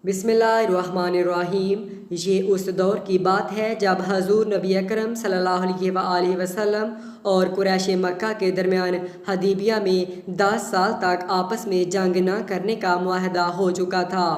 बिस्मिल्लाहिर्रहमानिर्रहीम। ये उस दौर की बात है जब हजूर नबी अकरम सल्लल्लाहु अलैहि वसल्लम और कुरैश मक्का के दरमियान हदीबिया में 10 साल तक आपस में जंग न करने का मुआहदा हो चुका था।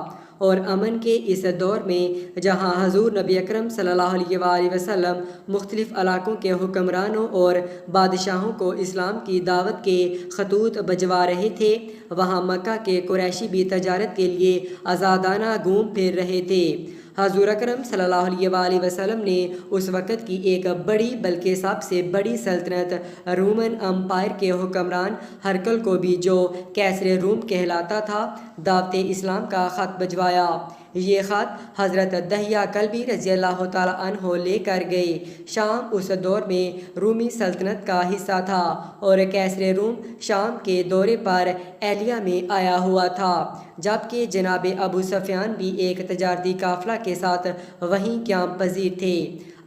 और अमन के इस दौर में जहाँ हजूर नबी अकरम सल्लल्लाहु अलैहि वसल्लम मुख्तलिफ़ इलाक़ों के हुक्मरानों और बादशाहों को इस्लाम की दावत के खतूत भिजवा रहे थे, वहाँ मक्का के कुरैशी भी तजारत के लिए आज़ादाना घूम फिर रहे थे। हजूर अकरम सल्लल्लाहु अलैहि वसल्लम ने उस वक़्त की एक बड़ी बल्कि सबसे बड़ी सल्तनत रोमन अम्पायर के हुक्मरान हरकल को भी, जो कैसर रूम कहलाता था, दावत इस्लाम का ख़त भिजवाया। ये ख़त हज़रत दहिया कल्बी रज़ी अल्लाह तआला अन्हो लेकर गए। शाम उस दौर में रूमी सल्तनत का हिस्सा था और कैसर रूम शाम के दौरे पर एलिया में आया हुआ था, जबकि जनाब अबू सुफियान भी एक तजारती काफ़िला के साथ वहीं क़याम पज़ीर थे।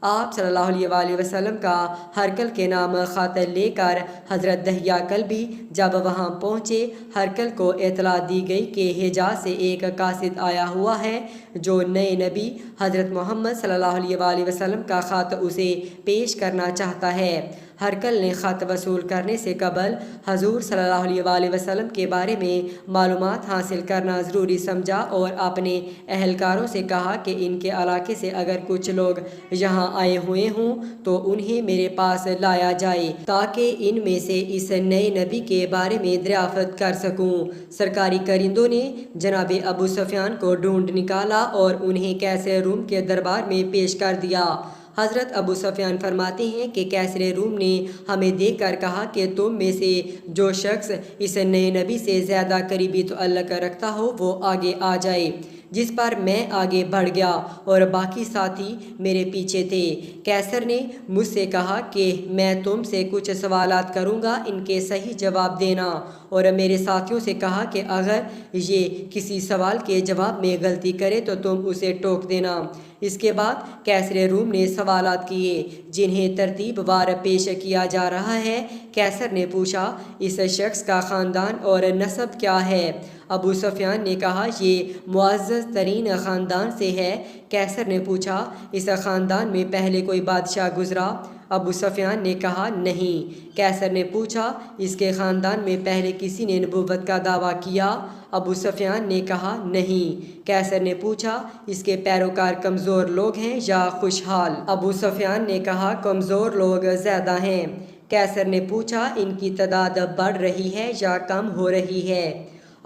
आप सल्लल्लाहु अलैहि वसल्लम का हरकल के नाम ख़त लेकर हज़रत दहिया कल्बी जब वहाँ पहुँचे, हरकल को इत्तला दी गई कि हिजाज से एक कासिद आया हुआ है जो नए नबी हज़रत मोहम्मद सल्लल्लाहु अलैहि वसल्लम का ख़त उसे पेश करना चाहता है। हरकल ने ख़त वसूल करने से कबल हजूर सल्लल्लाहु अलैहि वसल्लम के बारे में मालूमात हासिल करना ज़रूरी समझा और अपने अहलकारों से कहा कि इनके इलाके से अगर कुछ लोग यहाँ आए हुए हों तो उन्हें मेरे पास लाया जाए ताकि इनमें से इस नए नबी के बारे में दरियाफ़त कर सकूँ। सरकारी करिंदों ने जनाब अबू सुफियान को ढूंढ निकाला और उन्हें कैसर रूम के दरबार में पेश कर दिया। हज़रत अबू सुफियान फरमाते हैं कि कैसर रूम ने हमें देखकर कहा कि तुम में से जो शख्स इस नए नबी से ज़्यादा करीबी तअल्लुक़ रखता हो वो आगे आ जाए, जिस पर मैं आगे बढ़ गया और बाकी साथी मेरे पीछे थे। कैसर ने मुझसे कहा कि मैं तुमसे कुछ सवालात करूँगा, इनके सही जवाब देना, और मेरे साथियों से कहा कि अगर ये किसी सवाल के जवाब में गलती करे तो तुम उसे टोक देना। इसके बाद कैसर रूम ने सवालात किए जिन्हें तरतीबवार पेश किया जा रहा है। कैसर ने पूछा, इस शख्स का ख़ानदान और नस्ब क्या है? अबू सुफियान ने कहा, ये मुअज़्ज़ज़ तरीन ख़ानदान से है। कैसर ने पूछा, इस ख़ानदान में पहले कोई बादशाह गुज़रा? अबू सुफियान ने कहा, नहीं। कैसर ने पूछा, इसके ख़ानदान में पहले किसी ने नबूवत का दावा किया? अबू सुफियान ने कहा, नहीं। कैसर ने पूछा, इसके पैरोकार कमज़ोर लोग हैं या खुशहाल? अबू सुफियान ने कहा, कमज़ोर लोग ज़्यादा हैं। कैसर ने पूछा, इनकी तादाद बढ़ रही है या कम हो रही है?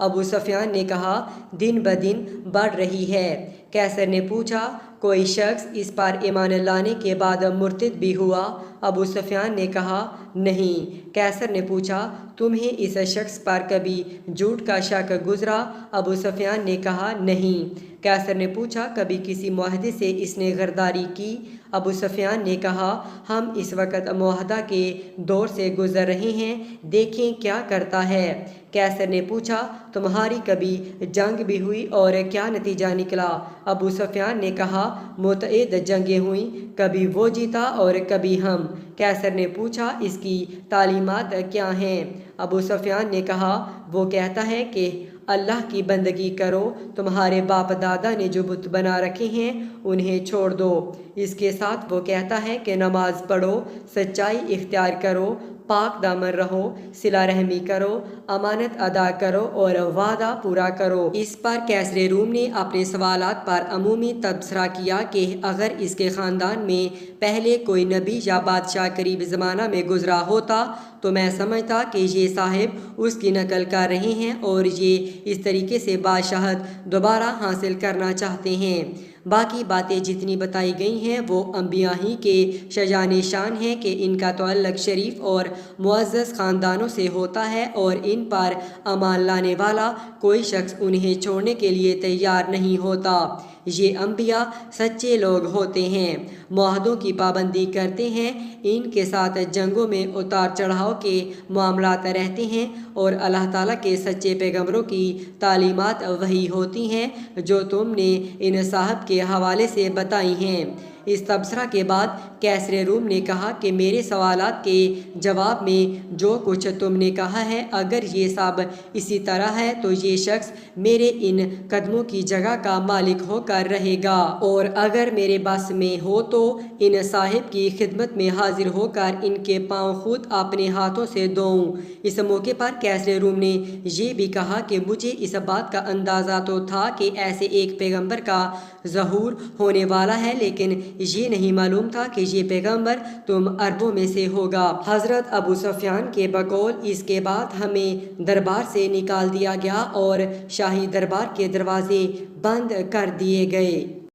अबू सुफियान ने कहा, दिन ब दिन बढ़ रही है। कैसर ने पूछा, कोई शख्स इस पर ईमान लाने के बाद मुर्तद भी हुआ? अबू सुफियान ने कहा, नहीं। कैसर ने पूछा, तुम्हें इस शख्स पर कभी झूठ का शक गुज़रा? अबू सुफियान ने कहा, नहीं। कैसर ने पूछा, कभी किसी मुआहदे से इसने गरदारी की? अबू सुफियान ने कहा, हम इस वक्त मुआहदा के दौर से गुज़र रहे हैं, देखें क्या करता है। कैसर ने पूछा, तुम्हारी कभी जंग भी हुई और क्या नतीजा निकला? अबू सुफियान ने कहा, मुतअद्दिद जंगें हुई, कभी वो जीता और कभी हम। कैसर ने पूछा, इसकी तालीमात क्या हैं? अबू सुफियान ने कहा, वो कहता है कि अल्लाह की बंदगी करो, तुम्हारे बाप दादा ने जो बुत बना रखे हैं उन्हें छोड़ दो। इसके साथ वो कहता है कि नमाज पढ़ो, सच्चाई इख्तियार करो, पाक दामन रहो, सिला रहमी करो, अमानत अदा करो और वादा पूरा करो। इस पर कैसर रूम ने अपने सवालात पर अमूमी तबसरा किया कि अगर इसके ख़ानदान में पहले कोई नबी या बादशाह करीब ज़माना में गुज़रा होता तो मैं समझता कि ये साहिब उसकी नकल कर रहे हैं और ये इस तरीके से बादशाहत दोबारा हासिल करना चाहते हैं। बाकी बातें जितनी बताई गई हैं वो अम्बिया ही के शजान शान है कि इनका तअल्लुक़ शरीफ और मुअज़्ज़ज़ ख़ानदानों से होता है और इन पर अमान लाने वाला कोई शख्स उन्हें छोड़ने के लिए तैयार नहीं होता। ये अम्बिया सच्चे लोग होते हैं, मुआहदों की पाबंदी करते हैं, इनके साथ जंगों में उतार चढ़ाव के मामलात रहते हैं और अल्लाह ताला के सच्चे पैगम्बरों की तालीमात वही होती हैं जो तुमने इन साहब के हवाले से बताई हैं। اس تبصرہ کے بعد کیسر روم نے کہا کہ میرے سوالات کے جواب میں جو کچھ تم نے کہا ہے، اگر یہ سب اسی طرح ہے تو یہ شخص میرے ان قدموں کی جگہ کا مالک ہو کر رہے گا، اور اگر میرے بس میں ہو تو ان صاحب کی خدمت میں حاضر ہو کر ان کے پاؤں خود اپنے ہاتھوں سے دھوؤں۔ اس موقع پر کیسر روم نے یہ بھی کہا کہ مجھے اس بات کا اندازہ تو تھا کہ ایسے ایک پیغمبر کا ظہور ہونے والا ہے، لیکن یہ نہیں معلوم تھا کہ یہ پیغمبر تم عربوں میں سے ہوگا۔ حضرت ابو سفیان کے بقول اس کے بعد ہمیں دربار سے نکال دیا گیا اور شاہی دربار کے دروازے بند کر دیے گئے۔